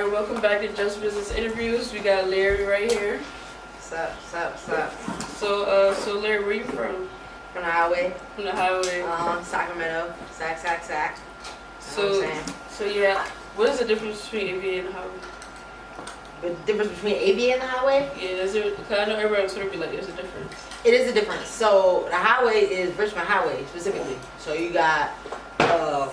Alright, welcome back to Just Business Interviews. We got Lyri right here. What's up? So Lyri, where you from? From the highway. From the highway. Sacramento. Sac. So yeah, what is the difference between AV and highway? The difference between AV and the highway? Yeah, is there? Cause I know everybody on Twitter be like, there's a difference. It is a difference. So the highway is Richmond Highway specifically. So you got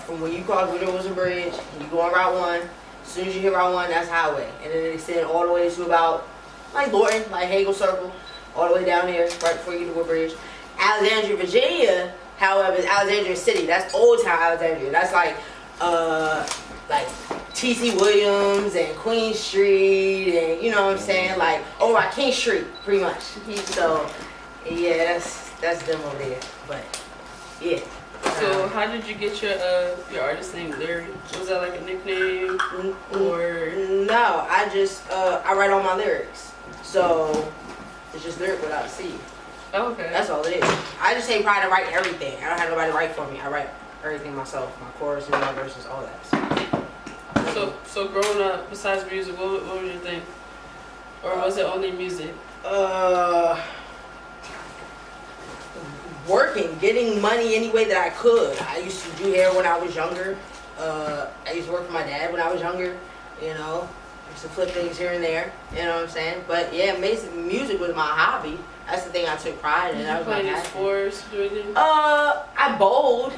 from when you cross Williamson Bridge, you go on Route 1. As soon as you hit Route 1, that's highway, and then it extends all the way to about like Lorton, like Hagel Circle, all the way down here, right before you get to Woodbridge. Alexandria, Virginia, however, is Alexandria City. That's Old Town Alexandria. That's like T.C. Williams and Queen Street, and you know what I'm saying, like over at King Street, pretty much. So yeah, that's them over there. But yeah. So how did you get your artist name Lyri? Was that like a nickname or? No, I just I write all my lyrics, so it's just lyric without a C. Oh, okay. That's all it is. I just take pride in writing everything. I don't have nobody write for me. I write everything myself, my choruses, my verses, all that. So growing up, besides music, what was your thing? Or was it only music? Working, getting money any way that I could. I used to do hair when I was younger. I used to work for my dad when I was younger. You know, I used to flip things here and there. You know what I'm saying? But yeah, music was my hobby. That's the thing I took pride in. Did you play any sports? Do anything? I bowled.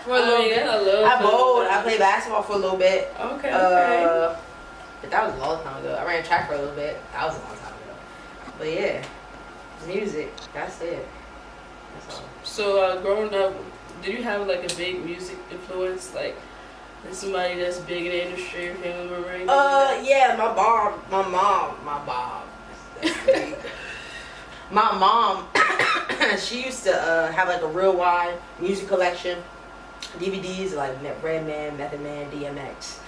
For a little bit. I bowled. I played basketball for a little bit. Okay. But that was a long time ago. I ran track for a little bit. That was a long time ago. But yeah, music. That's it. That's all. So growing up, did you have like a big music influence, like somebody that's big in the industry, or family member? Or anything like that? Yeah, my mom. That's big. My mom, she used to have like a real wide music collection, DVDs like Redman, Method Man, DMX,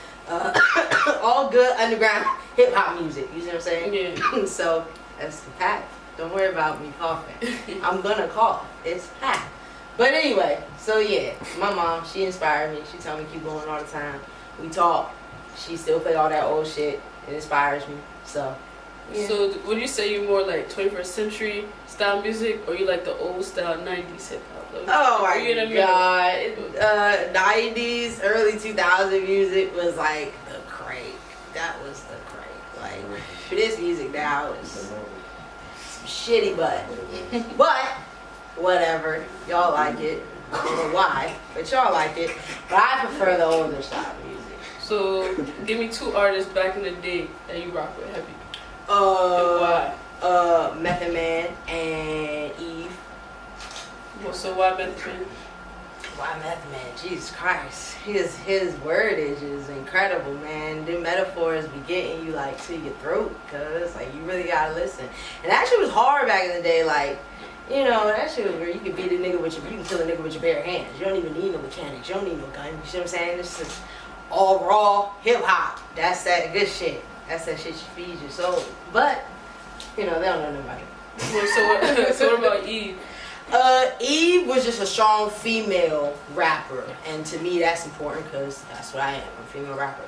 all good underground hip hop music. You see what I'm saying? Yeah. So that's the fact. Don't worry about me coughing. I'm gonna cough. It's hot. But anyway, so yeah, my mom, she inspired me. She told me keep going all the time. We talk. She still play all that old shit. It inspires me. So. Yeah. So would you say you're more like 21st century style music, or you like the old style 90s hip hop? Oh my god, 90s, early 2000 music was like the crank. That was the crank. Like for this music now is some shitty but whatever. Y'all like it. I don't know why, but y'all like it. But I prefer the older style music. So give me two artists back in the day that you rock with heavy. Method Man and Eve. Well, so why Method Man? Why Method Man? Jesus Christ. His wordage is incredible, man. The metaphors be getting you like to your throat, cause like you really gotta listen. And that shit was hard back in the day, like, you know, that shit was where you could beat a nigga with you can kill a nigga with your bare hands. You don't even need no mechanics, you don't need no gun. You see what I'm saying? This is all raw hip hop. That's that good shit. That's that shit you feed your soul. But, you know, they don't know nobody. Well, so what about Eve? Eve was just a strong female rapper. And to me, that's important because that's what I am, a female rapper.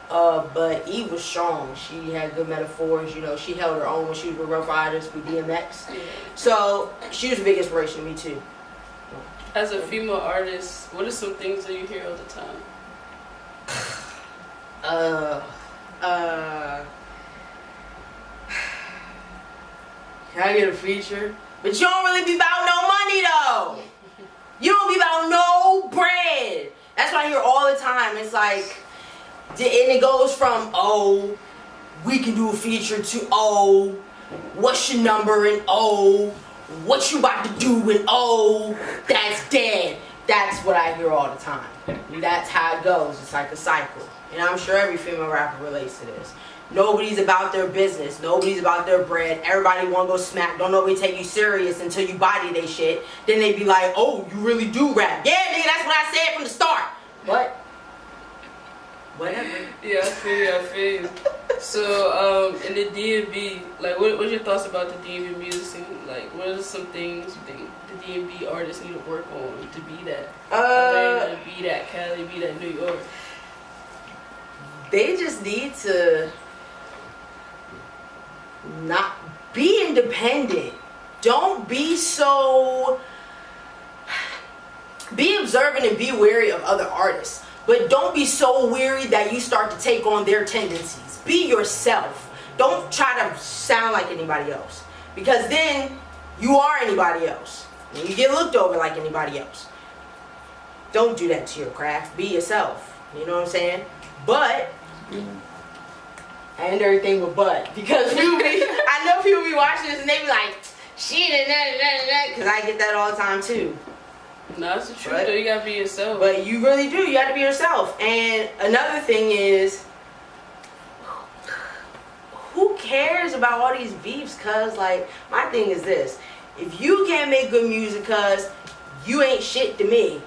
But Eve was strong. She had good metaphors. You know, she held her own when she was with Rough Riders, with DMX. Yeah. So, she was a big inspiration to me, too. As a female artist, what are some things that you hear all the time? Can I get a feature? But you don't really be about no money though. You don't be about no bread. That's what I hear all the time. It's like, and it goes from, oh, we can do a feature to, oh, what's your number, and oh, what you about to do, and oh, that's dead. That's what I hear all the time. That's how it goes. It's like a cycle. And I'm sure every female rapper relates to this. Nobody's about their business. Nobody's about their bread. Everybody want to go smack. Don't nobody take you serious until you body they shit. Then they be like, oh, you really do rap. Yeah, nigga, that's what I said from the start. What? Whatever. Yeah, I feel you. So, in the D&B, like, what's your thoughts about the D&B music scene? Like, what are some things you think the D&B artists need to work on to be that? Atlanta, be that Cali, be that New York? they just need to not be independent. Don't be so. Be observant and be wary of other artists, but don't be so weary that you start to take on their tendencies. Be yourself. Don't try to sound like anybody else, because then you are anybody else and you get looked over like anybody else. Don't do that to your craft. Be yourself. You know what I'm saying? But and everything with but, because I know people be watching this and they be like, shit and that, because I get that all the time too. No, that's the truth though. You gotta be yourself. But you really do. You have to be yourself. And another thing is, who cares about all these beefs? Cause like, my thing is this: if you can't make good music, cause you ain't shit to me.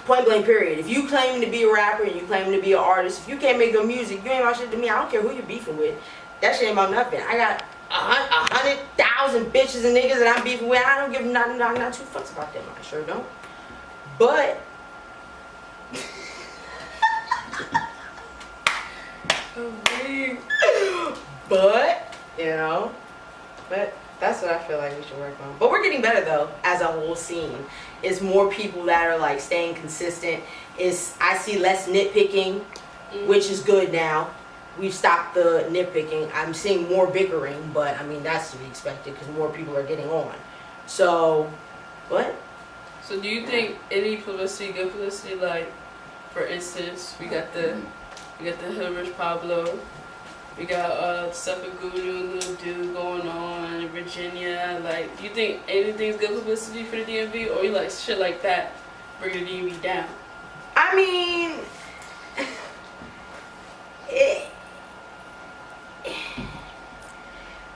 Point blank period. If you claim to be a rapper and you claim to be an artist, if you can't make good music, you ain't about shit to me. I don't care who you're beefing with. That shit ain't about nothing. I got 100,000 bitches and niggas that I'm beefing with. I don't give not two fucks about them. I sure don't. But but you know, but that's what I feel like we should work on. But we're getting better though, as a whole scene. It's more people that are like staying consistent. I see less nitpicking, which is good now. We've stopped the nitpicking. I'm seeing more bickering, but I mean that's to be expected because more people are getting on. So, what? So do you think any publicity, good publicity, like for instance, we got the Hood Rich Pablo, we got Sepagunu, Little Dude going on in Virginia. Like, do you think anything's good publicity for the DMV, or you like shit like that bring the DMV down? I mean,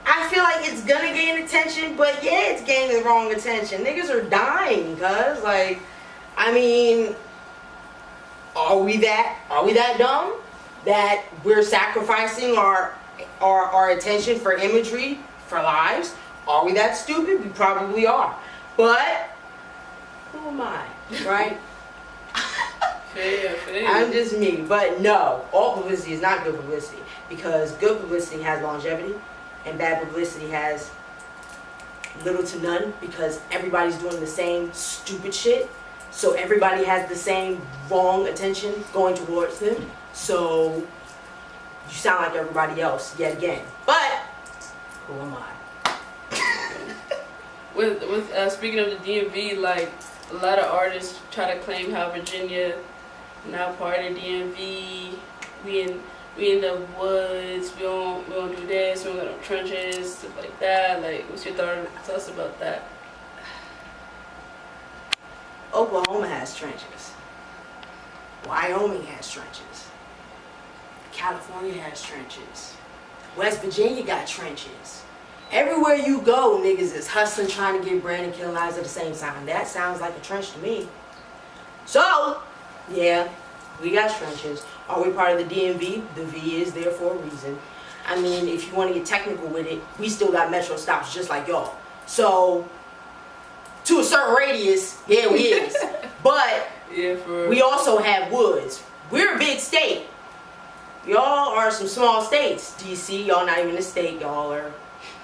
I feel like it's gonna gain attention, but yeah, it's gaining the wrong attention. Niggas are dying, cuz like, I mean, are we that dumb that we're sacrificing our attention for imagery, for lives? Are we that stupid? We probably are. But who am I, right? Fair. I'm just me. But no, all publicity is not good publicity, because good publicity has longevity and bad publicity has little to none, because everybody's doing the same stupid shit. So everybody has the same wrong attention going towards them. So you sound like everybody else yet again. But who am I? With speaking of the DMV, like a lot of artists try to claim how Virginia now part of the DMV. We in the woods. We don't do this. We don't got no trenches, stuff like that. Like, what's your thoughts about that? Oklahoma has trenches. Wyoming has trenches. California has trenches. West Virginia got trenches. Everywhere you go, niggas is hustling, trying to get bread and killing lives at the same time. That sounds like a trench to me. So, yeah, we got trenches. Are we part of the DMV? The V is there for a reason. I mean, if you want to get technical with it, we still got metro stops just like y'all. So, to a certain radius, yeah, we is. But yeah, we also have woods. We're a big state. Y'all are some small states. DC, y'all not even a state. Y'all are,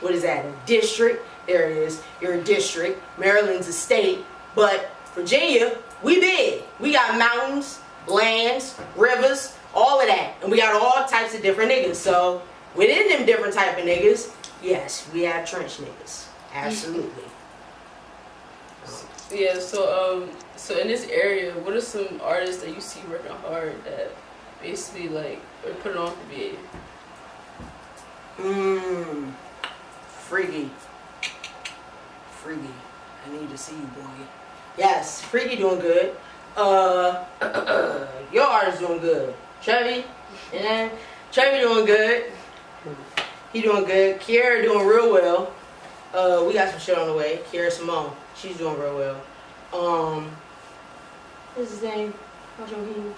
what is that, a district? There it is. You're a district. Maryland's a state. But Virginia, we big. We got mountains, lands, rivers, all of that. And we got all types of different niggas. So within them different type of niggas, yes, we have trench niggas. Absolutely. Yeah, so in this area, what are some artists that you see working hard that basically like are putting on for BA? Freaky. I need to see you, boy. Yes, Freaky doing good. Your artist doing good. Trevi, yeah, Trevi doing good. He doing good. Kiara doing real well. We got some shit on the way. Kiara Simone, she's doing real well. What's his name? Hancho.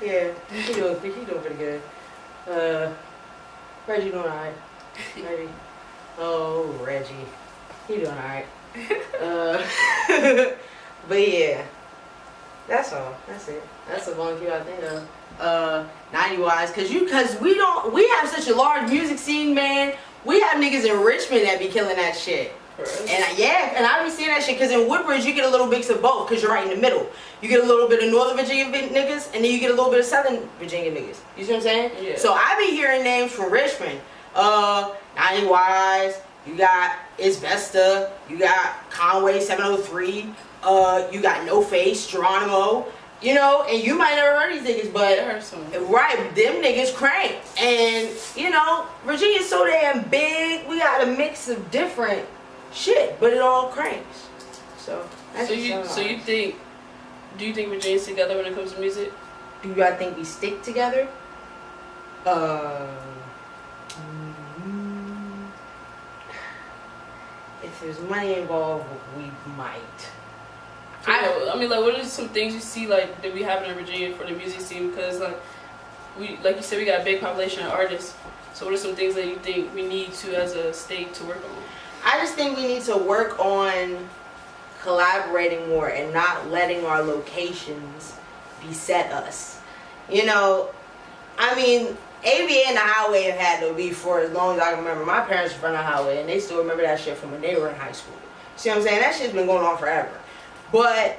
Yeah, he doing pretty good. Reggie doing alright. Reggie. Oh, Reggie. He doing alright. But yeah, that's all. That's it. That's the one cue I think of. 90-wise, cause we have such a large music scene, man. We have niggas in Richmond that be killing that shit. And I be seeing that shit, cause in Woodbridge you get a little mix of both, cause you're right in the middle. You get a little bit of Northern Virginia niggas, and then you get a little bit of Southern Virginia niggas. You see what I'm saying? Yeah. So I be hearing names from Richmond. 90-wise, you got Isvesta, you got Conway 703, you got No Face, Geronimo, you know, and you might never heard these niggas, but right, them niggas crank. And you know, Virginia's so damn big, we got a mix of different shit, but it all cranks. So that's do you think Virginia's together when it comes to music? Do I think we stick together? If there's money involved, we might. I mean, like, what are some things you see, like, that we have in Virginia for the music scene? Because, like you said, we got a big population of artists. So what are some things that you think we need to, as a state, to work on? I just think we need to work on collaborating more and not letting our locations beset us. You know, I mean, ABA and the Highway have had to be for as long as I can remember. My parents were from the Highway, and they still remember that shit from when they were in high school. See what I'm saying? That shit's been going on forever. But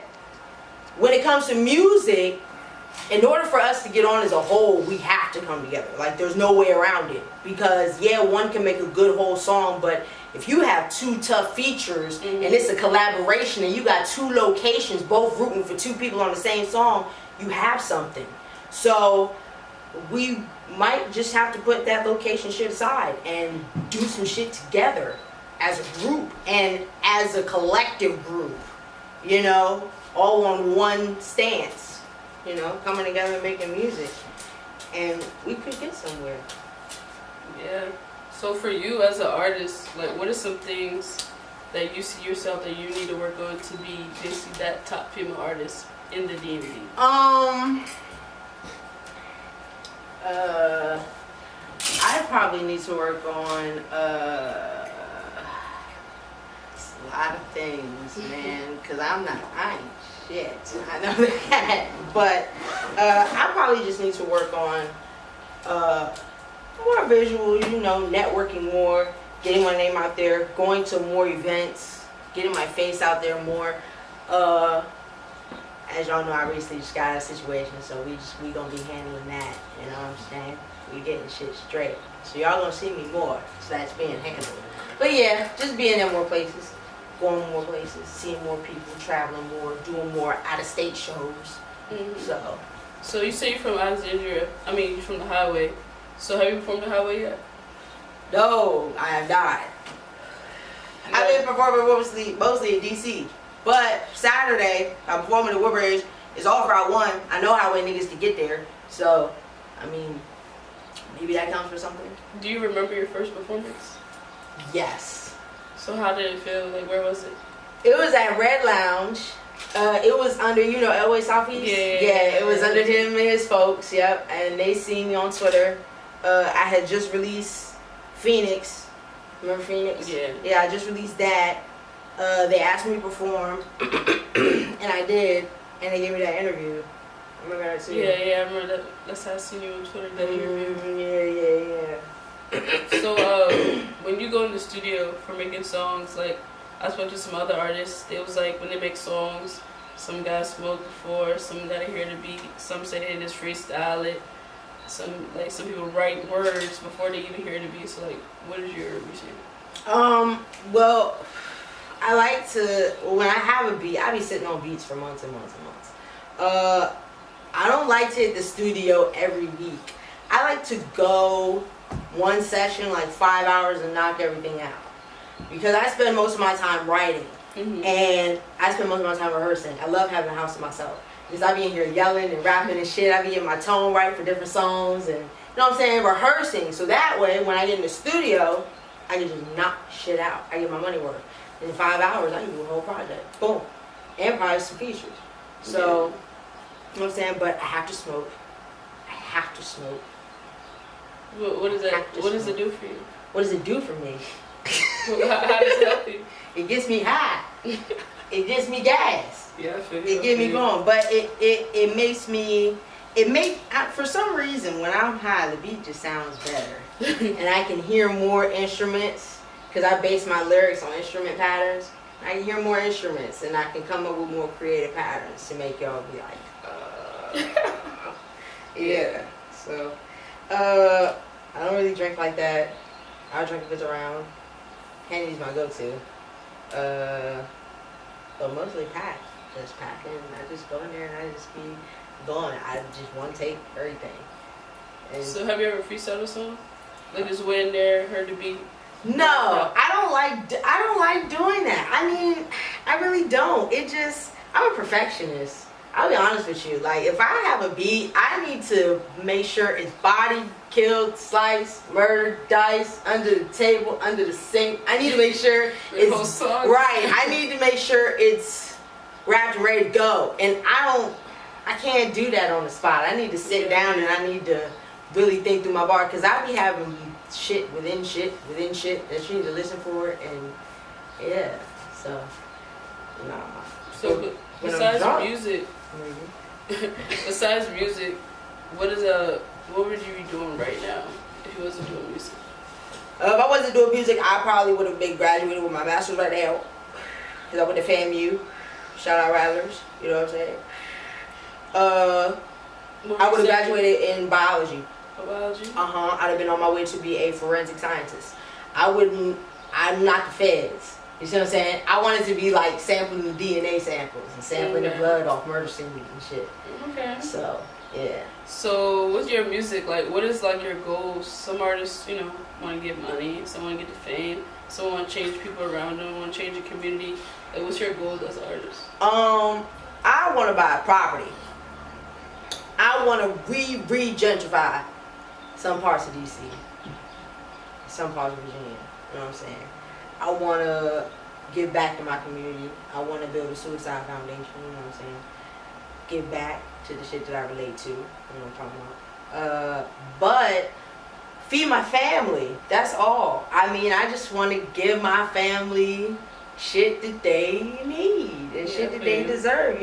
when it comes to music, in order for us to get on as a whole, we have to come together. Like, there's no way around it. Because, yeah, one can make a good whole song, but if you have two tough features, and it's a collaboration, and you got two locations, both rooting for two people on the same song, you have something. So, we might just have to put that location shit aside and do some shit together as a group and as a collective group. You know, all on one stance, you know, coming together and making music, and we could get somewhere. Yeah. So for you as an artist, like, what are some things that you see yourself that you need to work on to be basically that top female artist in the DMV? I probably need to work on a lot of things, man, because I ain't shit. I know that. But I probably just need to work on more visual, you know, networking more, getting my name out there, going to more events, getting my face out there more. As y'all know, I recently just got out of a situation, so we gonna be handling that, you know what I'm saying? We getting shit straight. So y'all gonna see me more, so that's being handled. But yeah, just being in more places, going more places, seeing more people, traveling more, doing more out-of-state shows. So you say you're from Alexandria, I mean, you're from the Highway. So have you performed the Highway yet? No, I have not. I've been performing mostly in DC. But Saturday, I'm performing at Woodbridge. It's off Route 1. I know Highway niggas to get there. So, I mean, maybe that counts for something. Do you remember your first performance? Yes. So how did it feel? Like, where was it? It was at Red Lounge. It was under, you know, Elway Southeast? Yeah, it was under him and his folks, yep. And they seen me on Twitter. I had just released Phoenix. Remember Phoenix? Yeah. Yeah, I just released that. They asked me to perform, and I did, and they gave me that interview. Remember that too? Yeah, I remember that. That's how I seen you on Twitter, that interview. Yeah. So, when you go in the studio for making songs, like, I spoke to some other artists, it was like, when they make songs, some guys smoke before, some gotta hear the beat, some say they just freestyle it, some people write words before they even hear the beat. So, like, what is your routine? Well, I like to, when I have a beat, I be sitting on beats for months and months and months. I don't like to hit the studio every week. I like to go one session, like 5 hours, and knock everything out. Because I spend most of my time writing. And I spend most of my time rehearsing. I love having a house to myself. Because I be in here yelling and rapping and shit. I be getting my tone right for different songs and, you know what I'm saying, rehearsing. So that way, when I get in the studio, I can just knock shit out. I get my money worth. In 5 hours, I can do a whole project. Boom. And probably some features. So, you know what I'm saying? But I have to smoke. I have to smoke. What does it do for you? What does it do for me? How does it help you? It gets me high. It gets me gas. Yeah, I feel it. It gets me going. But it makes me, for some reason when I'm high, the beat just sounds better, and I can hear more instruments because I base my lyrics on instrument patterns. I can hear more instruments, and I can come up with more creative patterns to make y'all be like, yeah. So, I don't really drink like that. I'll drink if it's around. Henny's my go-to. But mostly pack. Just packing. I just go in there and I just be going. I just want to take everything. And so have you ever freestyled a song? Like just went in there, heard the beat? no, I don't like doing that. I mean, I really don't. I'm a perfectionist. I'll be honest with you. Like, if I have a beat, I need to make sure it's bodied, killed, sliced, murdered, diced, under the table, under the sink. I need to make sure it's right. I need to make sure it's wrapped and ready to go. And I can't do that on the spot. I need to sit down and I need to really think through my bar, because I be having shit within shit that you need to listen for, and yeah. So, nah. So besides music. Besides music, what would you be doing right now if you wasn't doing music? If I wasn't doing music, I probably would have been graduated with my master's right now. Because I went to FAMU. Shout out Rattlers. You know what I'm saying? I would have graduated in biology. Biology? I'd have been on my way to be a forensic scientist. I'm not the feds. You see what I'm saying? I wanted to be like sampling the DNA samples and sampling the blood off murder scenes and shit. Okay. So, yeah. So, with your music, like, what is like your goals? Some artists, want to get money. Some want to get the fame. Some want to change people around them. Want to change the community. Like, what's your goal as an artist? I want to buy a property. I want to re-gentrify some parts of DC, some parts of Virginia. You know what I'm saying? I want to give back to my community. I want to build a suicide foundation. You know what I'm saying? Give back to the shit that I relate to. You know what I'm talking about? But feed my family. That's all. I mean, I just want to give my family shit that they need and shit that they deserve,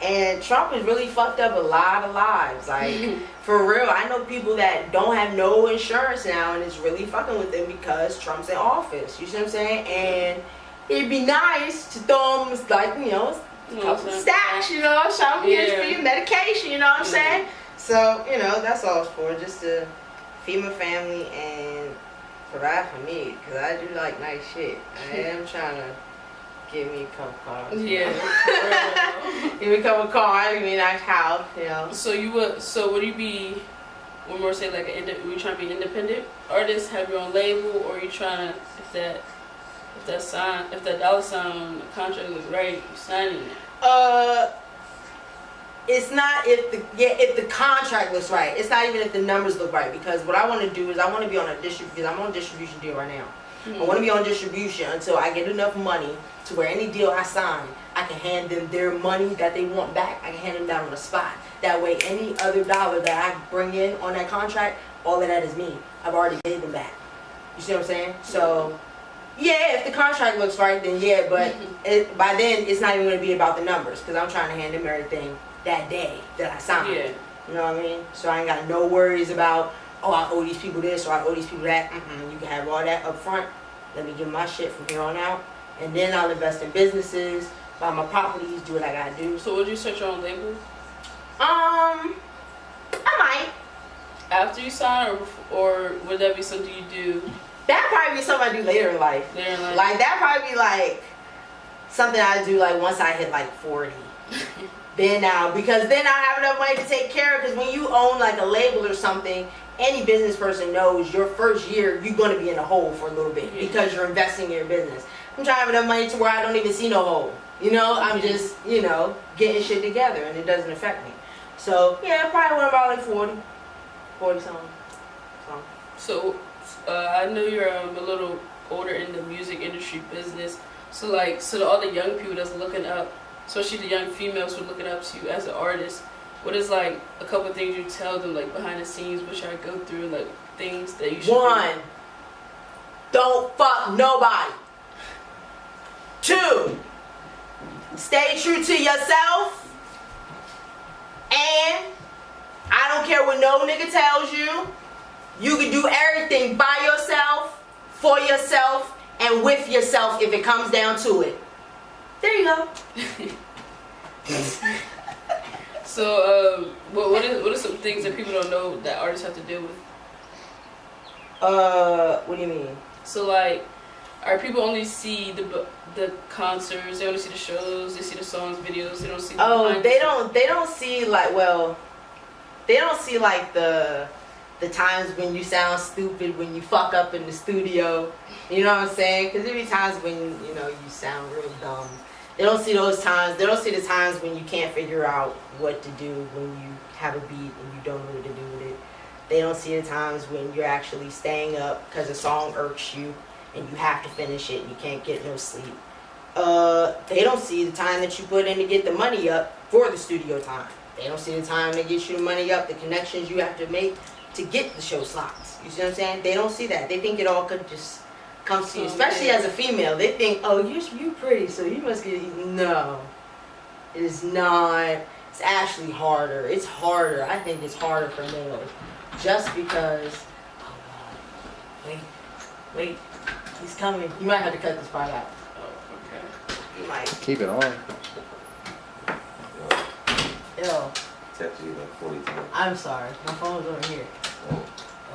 And Trump has really fucked up a lot of lives. Like, for real, I know people that don't have no insurance now, and it's really fucking with them because Trump's in office. You see what I'm saying? And it'd be nice to throw them, like, a couple stacks, some here for your medication, you know what I'm saying? So, that's all it's for, just to feed my family and provide for me, because I do like nice shit. I am trying to give me a couple cars. Yeah. Give me a couple cars, give me a nice house, So would you be, one more say, like, were you trying to be an independent artist, have your own label, or are you trying to, if that dollar sign on the contract looks right, you signing it? It's not if the contract looks right. It's not even if the numbers look right, because what I want to do is I want to be on a because I'm on a distribution deal right now. I want to be on distribution until I get enough money to where any deal I sign, I can hand them their money that they want back. I can hand them down on the spot. That way, any other dollar that I bring in on that contract, all of that is me. I've already paid them back. You see what I'm saying? So, yeah, if the contract looks right, then yeah. But by then, it's not even going to be about the numbers, because I'm trying to hand them everything that day that I signed. Yeah. You know what I mean? So I ain't got no worries about, I owe these people this or I owe these people that. You can have all that up front. Let me get my shit from here on out. And then I'll invest in businesses, buy my properties, do what I gotta do. So would you start your own label? I might. After you sign, or would that be something you do? That'd probably be something I do later in life. Like, that'd probably be like something I do like once I hit like 40. Because then I have enough money to take care of. Because when you own like a label or something, any business person knows your first year you're going to be in a hole for a little bit because you're investing in your business. I'm trying to have enough money to where I don't even see no hole. I'm just, getting shit together and it doesn't affect me. So, yeah, probably when I'm about like 40 something. So, I know you're a little older in the music industry business. So all the young people that's looking up, especially the young females who are looking up to you as an artist, what is like a couple of things you tell them, like behind the scenes, what should I go through, like things that you should do? Don't fuck nobody. 2, stay true to yourself. And don't care what no nigga tells you. You can do everything by yourself, for yourself, and with yourself if it comes down to it. There you go. So, what are some things that people don't know that artists have to deal with? What do you mean? So, like, are people only see the concerts? They only see the shows. They see the songs, videos. They don't see. They don't see like they don't see like the times when you sound stupid when you fuck up in the studio. You know what I'm saying? Because there be times when you sound real dumb. They don't see those times. They don't see the times when you can't figure out what to do when you have a beat and you don't know what to do with it. They don't see the times when you're actually staying up because a song irks you and you have to finish it and you can't get no sleep. They don't see the time that you put in to get the money up for the studio time. They don't see the time to get you the money up, the connections you have to make to get the show slots. You see what I'm saying? They don't see that. They think it all could just come to you, especially as a female. They think, oh, you pretty, so you must get. No, it is not. It's actually harder. It's harder. I think it's harder for males, just because. Oh God, wait, he's coming. You might have to cut this part out. Oh, okay. You might. Keep it on. Yo. Text you like 40 times. I'm sorry. My phone's over here.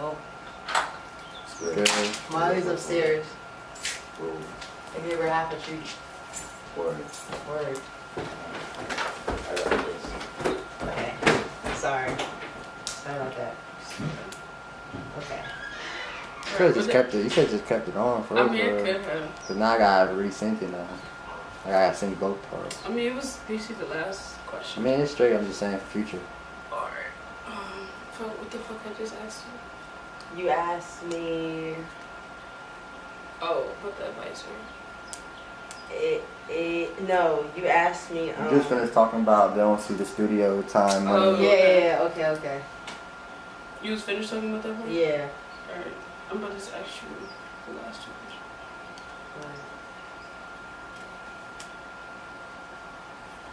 Oh. Good. Molly's upstairs. Whoa. I gave her half a treat. Word. Word. I got this. Okay. Sorry. Sorry about that. Okay. You could have just kept it. You could have just kept it on for. I mean, it could have. Cause now I gotta resync it now. I gotta sync both parts. I mean, it was basically the last I question. mean, it's straight. I'm just saying future. Alright. What the fuck I just asked you? You asked me. Oh, what the advice were? No, you asked me. You just finished talking about they don't see the studio time money. Oh. Yeah. Okay. You was finished talking about that one? Yeah. Alright. I'm about to just ask you the last two questions.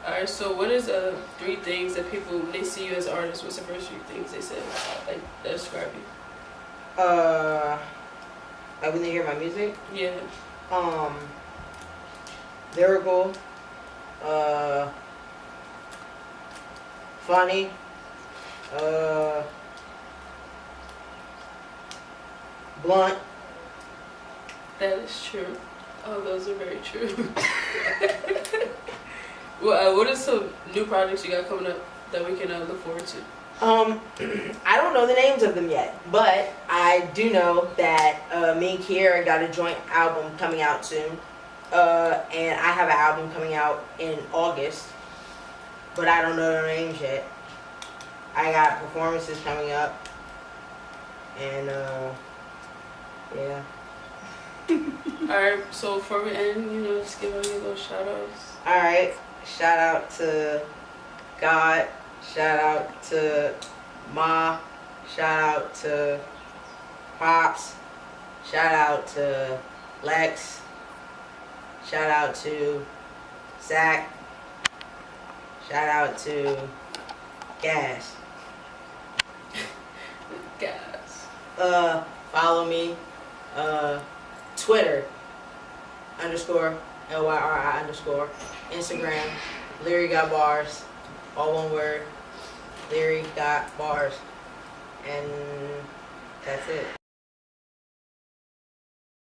Alright, so what is 3 things that people, when they see you as an artist, what's the first 3 things they say, like, that describe you? Like when they hear my music? Yeah. Lyrical, funny, blunt. That is true. Oh, those are very true. Well, what are some new projects you got coming up that we can look forward to? I don't know the names of them yet, but I do know that me and Kiera got a joint album coming out soon, and I have an album coming out in August, but I don't know their names yet. I got performances coming up, and yeah. Alright, so before we end, just give all your little shout outs. Alright, shout out to God, shout out to Ma, shout out to Pops, shout out to Lex, shout out to Zach, shout out to Gas. Guys. Follow me, Twitter, _LYRI_, Instagram, Lyri got bars, all one word, Lyri got bars, and that's it.